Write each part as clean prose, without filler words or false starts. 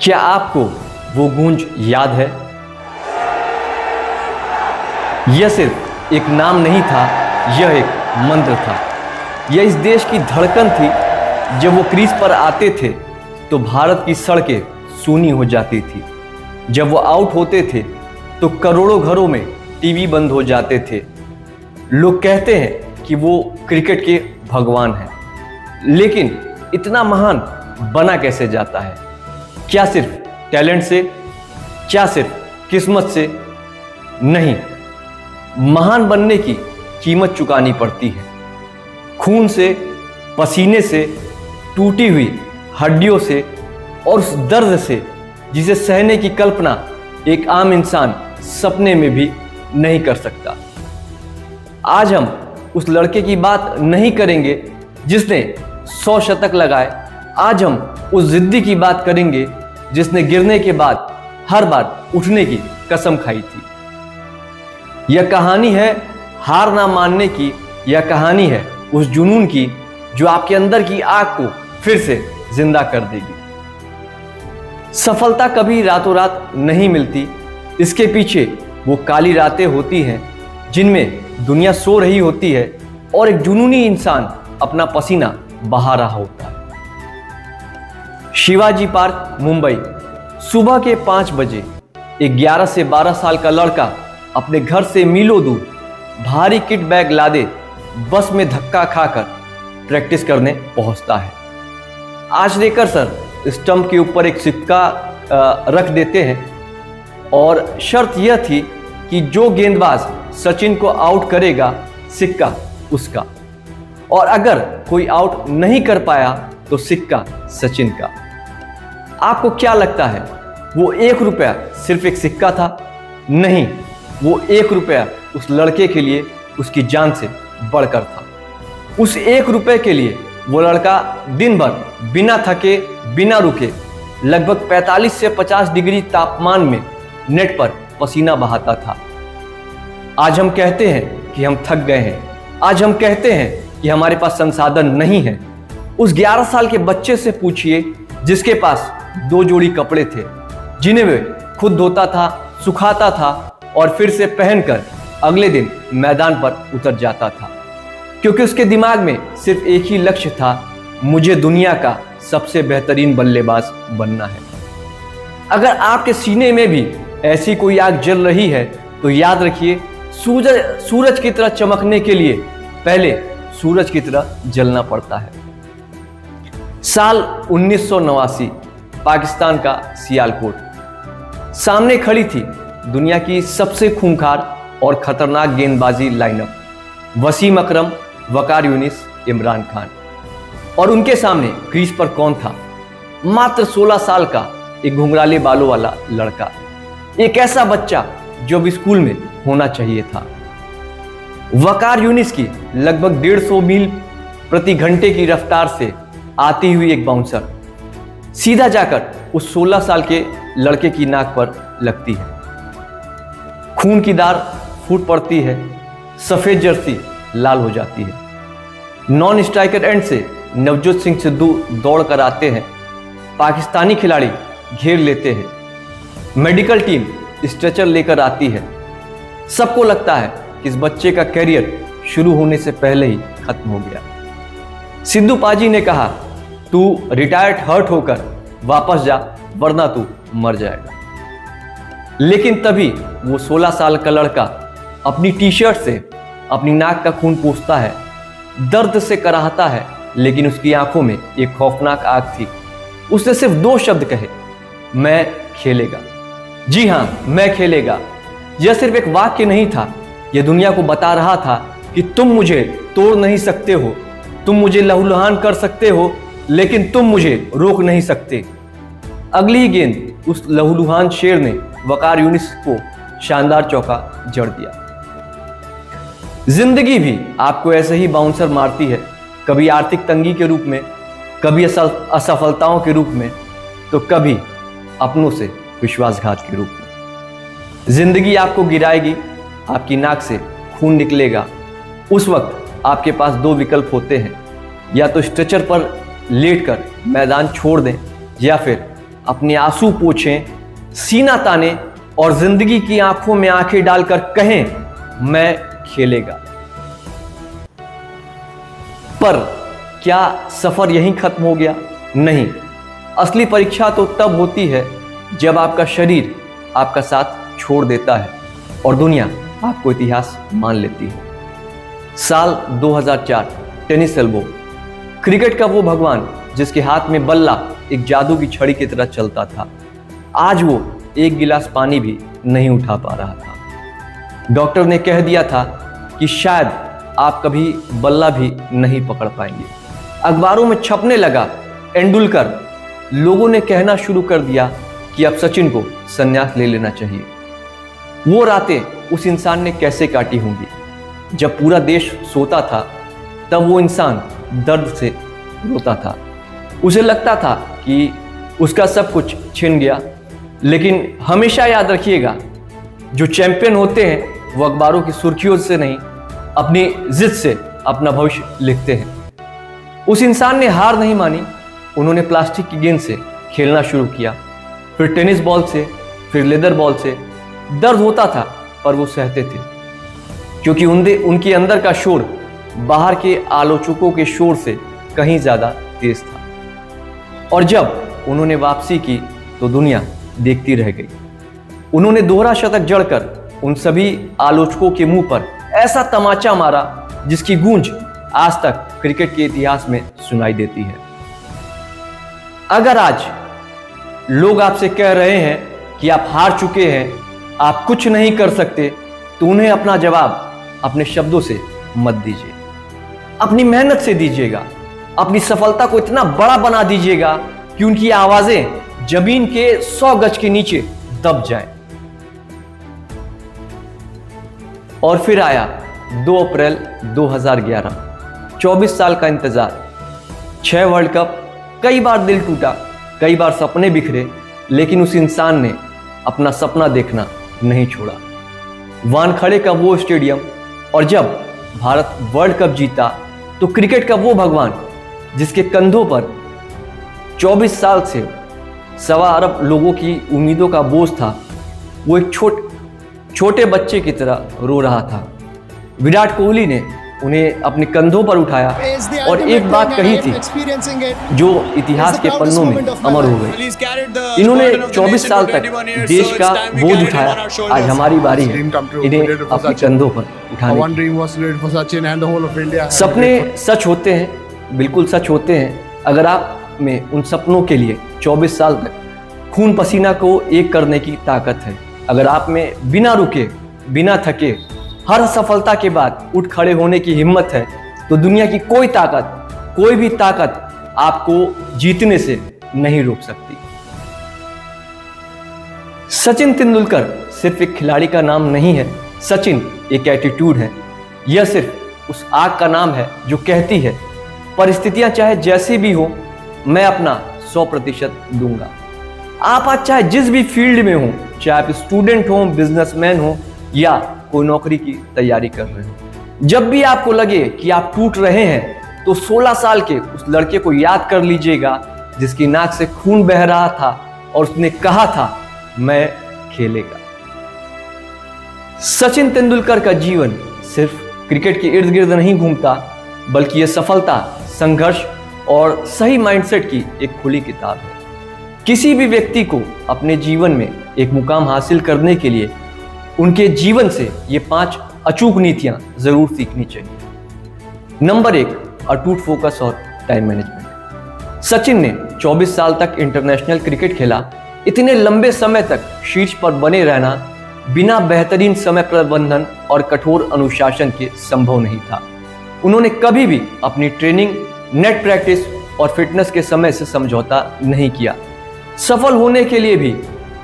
क्या आपको वो गूंज याद है? यह सिर्फ एक नाम नहीं था, यह एक मंत्र था। यह इस देश की धड़कन थी। जब वो क्रीज पर आते थे तो भारत की सड़कें सूनी हो जाती थी। जब वो आउट होते थे तो करोड़ों घरों में टीवी बंद हो जाते थे। लोग कहते हैं कि वो क्रिकेट के भगवान हैं, लेकिन इतना महान बना कैसे जाता है? क्या सिर्फ टैलेंट से? क्या सिर्फ किस्मत से? नहीं, महान बनने की कीमत चुकानी पड़ती है। खून से, पसीने से, टूटी हुई हड्डियों से और उस दर्द से जिसे सहने की कल्पना एक आम इंसान सपने में भी नहीं कर सकता। आज हम उस लड़के की बात नहीं करेंगे जिसने 100 शतक लगाए। आज हम उस जिद्दी की बात करेंगे जिसने गिरने के बाद हर बार उठने की कसम खाई थी। यह कहानी है हार ना मानने की। यह कहानी है उस जुनून की जो आपके अंदर की आग को फिर से जिंदा कर देगी। सफलता कभी रातों रात नहीं मिलती। इसके पीछे वो काली रातें होती हैं जिनमें दुनिया सो रही होती है और एक जुनूनी इंसान अपना पसीना बहा रहा होता है। शिवाजी पार्क, मुंबई, सुबह के 5 बजे एक 11 से 12 साल का लड़का अपने घर से मीलों दूर भारी किट बैग लादे बस में धक्का खाकर प्रैक्टिस करने पहुंचता है। आचरेकर सर स्टंप के ऊपर एक सिक्का रख देते हैं और शर्त यह थी कि जो गेंदबाज सचिन को आउट करेगा, सिक्का उसका, और अगर कोई आउट नहीं कर पाया तो सिक्का सचिन का। आपको क्या लगता है वो 1 रुपया सिर्फ एक सिक्का था? नहीं, वो 1 रुपया उस लड़के के लिए उसकी जान से बढ़कर था। उस 1 रुपये के लिए वो लड़का दिन भर बिना थके, बिना रुके, लगभग 45 से 50 डिग्री तापमान में नेट पर पसीना बहाता था। आज हम कहते हैं कि हम थक गए हैं। आज हम कहते हैं कि हमारे पास संसाधन नहीं है। उस 11 साल के बच्चे से पूछिए जिसके पास 2 जोड़ी कपड़े थे, जिन्हें वे खुद धोता था, सुखाता था और फिर से पहनकर अगले दिन मैदान पर उतर जाता था, क्योंकि उसके दिमाग में सिर्फ एक ही लक्ष्य था, मुझे दुनिया का सबसे बेहतरीन बल्लेबाज बनना है। अगर आपके सीने में भी ऐसी कोई आग जल रही है तो याद रखिए, सूरज की तरह चमकने के लिए पहले सूरज की तरह जलना पड़ता है। साल 1989, पाकिस्तान का सियालकोट। सामने खड़ी थी दुनिया की सबसे खूंखार और खतरनाक गेंदबाजी लाइनअप, वसीम अकरम, वकार यूनिस, इमरान खान। और उनके सामने क्रीज पर कौन था? मात्र 16 साल का एक घुंघराले बालों वाला लड़का, एक ऐसा बच्चा जो भी स्कूल में होना चाहिए था। वकार यूनिस की लगभग 150 मील प्रति घंटे की रफ्तार से आती हुई एक बाउंसर सीधा जाकर उस 16 साल के लड़के की नाक पर लगती है। खून की धार फूट पड़ती है, सफेद जर्सी लाल हो जाती है। नॉन स्ट्राइकर एंड से नवजोत सिंह सिद्धू दौड़ कर आते हैं। पाकिस्तानी खिलाड़ी घेर लेते हैं। मेडिकल टीम स्ट्रेचर लेकर आती है। सबको लगता है कि इस बच्चे का कैरियर शुरू होने से पहले ही खत्म हो गया। सिद्धू पाजी ने कहा, तू रिटायर्ड हर्ट होकर वापस जा, वरना तू मर जाएगा। लेकिन तभी वो 16 साल का लड़का अपनी टी शर्ट से अपनी नाक का खून पूछता है, दर्द से कराहता है, लेकिन उसकी आंखों में एक खौफनाक आग थी। उसने सिर्फ 2 शब्द कहे, मैं खेलेगा। जी हां, मैं खेलेगा। यह सिर्फ एक वाक्य नहीं था, यह दुनिया को बता रहा था कि तुम मुझे तोड़ नहीं सकते हो, तुम मुझे लहूलुहान कर सकते हो, लेकिन तुम मुझे रोक नहीं सकते। अगली ही गेंद उस लहूलुहान शेर ने वकार यूनिस को शानदार चौका जड़ दिया। जिंदगी भी आपको ऐसे ही बाउंसर मारती है, कभी आर्थिक तंगी के रूप में, कभी असफलताओं के रूप में, तो कभी अपनों से विश्वासघात के रूप में। जिंदगी आपको गिराएगी, आपकी नाक से खून निकलेगा। उस वक्त आपके पास 2 विकल्प होते हैं, या तो स्ट्रेचर पर लेटकर मैदान छोड़ दें, या फिर अपने आंसू पोंछें, सीना ताने और जिंदगी की आंखों में आंखें डालकर कहें मैं खेलेगा। पर क्या सफर यहीं खत्म हो गया? नहीं, असली परीक्षा तो तब होती है जब आपका शरीर आपका साथ छोड़ देता है और दुनिया आपको इतिहास मान लेती है। साल 2004, टेनिस एल्बो। क्रिकेट का वो भगवान जिसके हाथ में बल्ला एक जादू की छड़ी की तरह चलता था, आज वो एक गिलास पानी भी नहीं उठा पा रहा था। डॉक्टर ने कह दिया था कि शायद आप कभी बल्ला भी नहीं पकड़ पाएंगे। अखबारों में छपने लगा तेंदुलकर। लोगों ने कहना शुरू कर दिया कि अब सचिन को संन्यास ले लेना चाहिए। वो रातें उस इंसान ने कैसे काटी होंगी? जब पूरा देश सोता था तब वो इंसान दर्द से रोता था। उसे लगता था कि उसका सब कुछ छिन गया। लेकिन हमेशा याद रखिएगा, जो चैंपियन होते हैं वो अखबारों की सुर्खियों से नहीं, अपनी जिद से अपना भविष्य लिखते हैं। उस इंसान ने हार नहीं मानी। उन्होंने प्लास्टिक की गेंद से खेलना शुरू किया, फिर टेनिस बॉल से, फिर लेदर बॉल से। दर्द होता था पर वो सहते थे, क्योंकि उनके अंदर का शोर बाहर के आलोचकों के शोर से कहीं ज्यादा तेज था। और जब उन्होंने वापसी की तो दुनिया देखती रह गई। उन्होंने दोहरा शतक जड़कर उन सभी आलोचकों के मुंह पर ऐसा तमाचा मारा जिसकी गूंज आज तक क्रिकेट के इतिहास में सुनाई देती है। अगर आज लोग आपसे कह रहे हैं कि आप हार चुके हैं, आप कुछ नहीं कर सकते, तो उन्हें अपना जवाब अपने शब्दों से मत दीजिए, अपनी मेहनत से दीजिएगा। अपनी सफलता को इतना बड़ा बना दीजिएगा कि उनकी आवाजें जमीन के 100 गज के नीचे दब जाए। और फिर आया 2 अप्रैल 2011। 24 साल का इंतजार, 6 वर्ल्ड कप, कई बार दिल टूटा, कई बार सपने बिखरे, लेकिन उस इंसान ने अपना सपना देखना नहीं छोड़ा। वानखेड़े का वो स्टेडियम, और जब भारत वर्ल्ड कप जीता तो क्रिकेट का वो भगवान जिसके कंधों पर 24 साल से 1.25 अरब लोगों की उम्मीदों का बोझ था, वो एक छोटे बच्चे की तरह रो रहा था। विराट कोहली ने उन्हें अपने कंधों पर उठाया और एक बात कही थी जो इतिहास के पन्नों में अमर हो गई। इन्होंने 24 साल तक देश का बोझ उठाया, आज हमारी बारी है इन्हें अपने कंधों पर उठाने। सपने सच होते हैं, बिल्कुल सच होते हैं, अगर आप में उन सपनों के लिए 24 साल तक खून पसीना को एक करने की ताकत है, अगर आप में बिना रुके, बिना थके, हर सफलता के बाद उठ खड़े होने की हिम्मत है, तो दुनिया की कोई ताकत, कोई भी ताकत आपको जीतने से नहीं रोक सकती। सचिन तेंदुलकर सिर्फ एक खिलाड़ी का नाम नहीं है, सचिन एक एटीट्यूड है। यह सिर्फ उस आग का नाम है जो कहती है परिस्थितियां चाहे जैसी भी हो, मैं अपना 100% दूंगा। आप आज चाहे जिस भी फील्ड में हो, चाहे आप स्टूडेंट हो, बिजनेसमैन हो या कोई नौकरी की तैयारी कर रहे हो, जब भी आपको लगे कि आप टूट रहे हैं तो 16 साल के उस लड़के को याद कर लीजिएगा जिसकी नाक से खून बह रहा था और उसने कहा था मैं खेलेगा। सचिन तेंदुलकर का जीवन सिर्फ क्रिकेट के इर्द गिर्द नहीं घूमता, बल्कि यह सफलता, संघर्ष और सही माइंडसेट की एक खुली किताब है। किसी भी व्यक्ति को अपने जीवन में एक मुकाम हासिल करने के लिए उनके जीवन से ये 5 अचूक नीतियां जरूर सीखनी चाहिए। नंबर 1, अटूट फोकस और टाइम मैनेजमेंट। सचिन ने 24 साल तक इंटरनेशनल क्रिकेट खेला। इतने लंबे समय तक शीर्ष पर बने रहना बिना बेहतरीन समय प्रबंधन और कठोर अनुशासन के संभव नहीं था। उन्होंने कभी भी अपनी ट्रेनिंग, नेट प्रैक्टिस और फिटनेस के समय से समझौता नहीं किया। सफल होने के लिए भी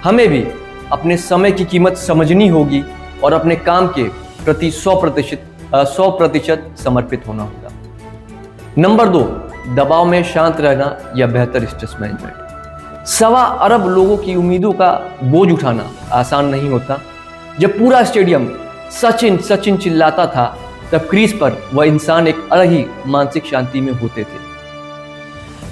हमें भी अपने समय की कीमत समझनी होगी और अपने काम के प्रति 100% समर्पित होना होगा। नंबर 2, दबाव में शांत रहना या बेहतर स्ट्रेस मैनेजमेंट। 1.25 अरब लोगों की उम्मीदों का बोझ उठाना आसान नहीं होता। जब पूरा स्टेडियम सचिन सचिन चिल्लाता था, तब क्रीज पर वह इंसान एक अलग ही मानसिक शांति में होते थे।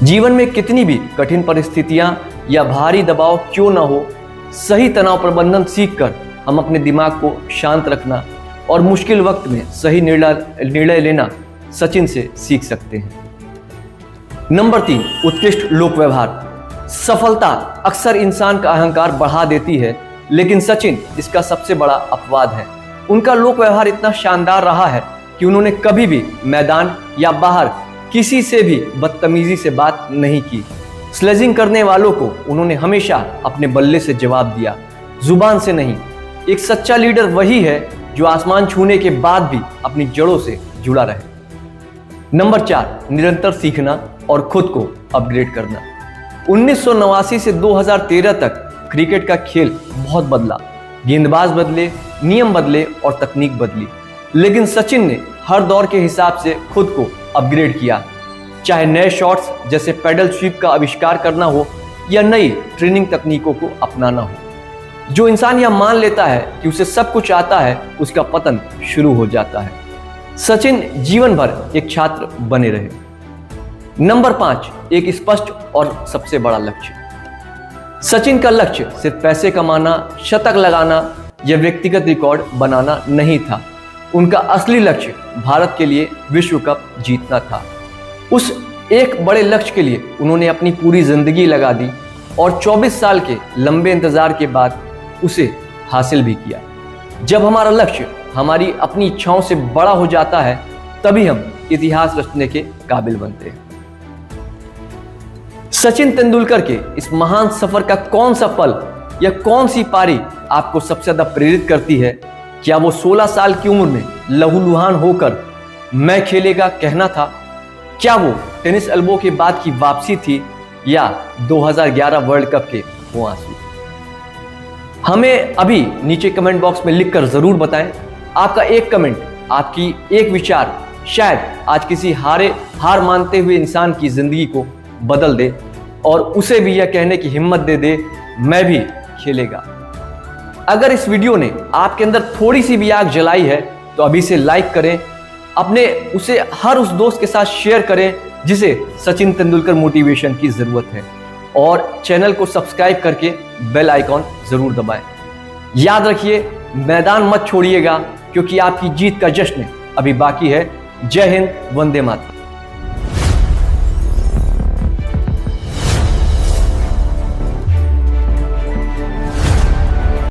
जीवन में कितनी भी कठिन परिस्थितियां या भारी दबाव क्यों ना हो, सही तनाव प्रबंधन सीखकर हम अपने दिमाग को शांत रखना और मुश्किल वक्त में सही निर्णय लेना सचिन से सीख सकते हैं। नंबर 3, उत्कृष्ट लोक व्यवहार। सफलता अक्सर इंसान का अहंकार बढ़ा देती है, लेकिन सचिन इसका सबसे बड़ा अपवाद है। उनका लोक व्यवहार इतना शानदार रहा है कि उन्होंने कभी भी मैदान या बाहर किसी से भी बदतमीजी से बात नहीं की। स्लेजिंग करने वालों को उन्होंने हमेशा अपने बल्ले से जवाब दिया, जुबान से नहीं। एक सच्चा लीडर वही है जो आसमान छूने के बाद भी अपनी जड़ों से जुड़ा रहे। नंबर 4, निरंतर सीखना और खुद को अपग्रेड करना। 1989 से 2013 तक क्रिकेट का खेल बहुत बदला। गेंदबाज बदले, नियम बदले और तकनीक बदली, लेकिन सचिन ने हर दौर के हिसाब से खुद को अपग्रेड किया। चाहे नए शॉट्स जैसे पैडल स्वीप का आविष्कार करना हो या नई ट्रेनिंग तकनीकों को अपनाना हो। जो इंसान यह मान लेता है कि उसे सब कुछ आता है, उसका पतन शुरू हो जाता है। सचिन जीवन भर एक छात्र बने रहे। नंबर 5, एक स्पष्ट और सबसे बड़ा लक्ष्य। सचिन का लक्ष्य सिर्फ पैसे कमाना, शतक लगाना या व्यक्तिगत रिकॉर्ड बनाना नहीं था। उनका असली लक्ष्य भारत के लिए विश्व कप जीतना था। उस एक बड़े लक्ष्य के लिए उन्होंने अपनी पूरी जिंदगी लगा दी और 24 साल के लंबे इंतजार के बाद उसे हासिल भी किया। जब हमारा लक्ष्य हमारी अपनी इच्छाओं से बड़ा हो जाता है, तभी हम इतिहास रचने के काबिल बनते हैं। सचिन तेंदुलकर के इस महान सफर का कौन सा पल या कौन सी पारी आपको सबसे ज्यादा प्रेरित करती है? क्या वो 16 साल की उम्र में लहूलुहान होकर मैं खेलेगा कहना था? क्या वो टेनिस एल्बो के बाद की वापसी थी या 2011 वर्ल्ड कप के वो आंसू? हमें अभी नीचे कमेंट बॉक्स में लिखकर जरूर बताएं। आपका एक कमेंट, आपकी एक विचार शायद आज किसी हार मानते हुए इंसान की जिंदगी को बदल दे और उसे भी यह कहने की हिम्मत दे दे, मैं भी खेलेगा। अगर इस वीडियो ने आपके अंदर थोड़ी सी भी आग जलाई है तो अभी से लाइक करें, अपने उसे हर उस दोस्त के साथ शेयर करें जिसे सचिन तेंदुलकर मोटिवेशन की जरूरत है, और चैनल को सब्सक्राइब करके बेल आइकॉन जरूर दबाएं। याद रखिए, मैदान मत छोड़िएगा क्योंकि आपकी जीत का जश्न अभी बाकी है। जय हिंद, वंदे मातरम।